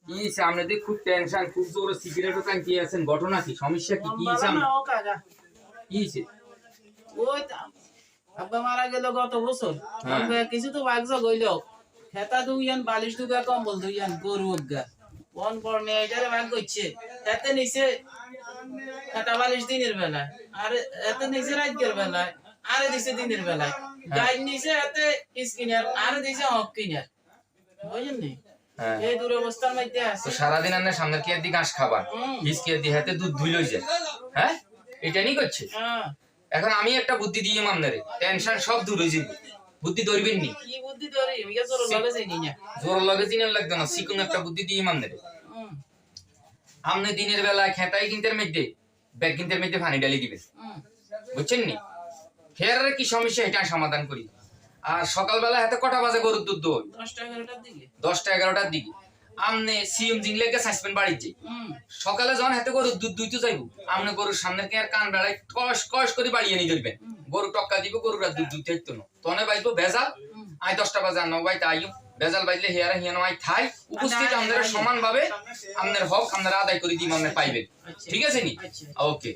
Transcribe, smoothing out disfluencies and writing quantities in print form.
কি সামনে দিয়ে খুব টেনশন, খুব জোরে সিগারেটও টানতে আছেন, ঘটনা কি, সমস্যা কি, কি সামনে কি হইছে? ওই আব্বা মারা গেল গত বছর, কিছু তো বাগজা গইল, হেতা দুইয়ান বালিশ দুগা কম্বল দুইয়ান গরু গা বন পড়নে এটারে ভাগ করছে, হেতে নিচে হেতা বালিশ দিনের বেলায়, আর হেতে নিচে রাতের বেলায়, আরে দিছে দিনের বেলায়, গাই নিচে হেতে স্কিনার, আরে দিছে হক কিনার, বুঝলেন নি? এই দুরবস্থার মধ্যে আছে। সারাদিন আপনি সামনের কি দিয়ে ঘাস খাবার, হিসকি দিয়ে হাতে দুধ ধুই লইছে, হ্যাঁ এটা নি করছে। এখন আমি একটা বুদ্ধি দিয়ে আপনারে, টেনশন সব দূর হয়ে যাবে। বুদ্ধি ধরবেন নি? কি বুদ্ধি ধরে? ইয়া জোর লাগে যাইনি না। জোর লাগে জিনে লাগবে না, সিকুন একটা বুদ্ধি দিয়ে আপনারে। আপনি দিনের বেলা খেতাই কিনতের মধ্যে ব্যাগ কিনতের মধ্যে পানি ঢালি দিবেন, বুঝছেন নি? ফের কি সমস্যা এটা সমাধান করি। আর সকালবেলা হাতে কটা বাজে গরুর দুধ দই? 10টা 11টার দিকে। 10টা 11টার দিকে আমনে সিএম জিংলেকে সাসপেন্ড বাড়ি যাই। সকালে যখন হাতে গরুর দুধ দুইতে যাইবো, আমনে গরুর সামনের কে আর কান বেড়াই কস কস করে বাড়িয়ে নিয়ে ধরবেন। গরু টক্কা দিব, গরুর আর দুধ দুধ থাকতো না। তনে বাইবো ভেজাল, আই 10টা বাজে আর 9 বাইতে আইও। ভেজাল বাইলে হেয়ারা হিয়ানো আই থাই উপস্থিত আমাদের সমানভাবে আপনার হক আপনারা আদায় করে দিই, মানে পাইবেন। ঠিক আছে নি? ওকে।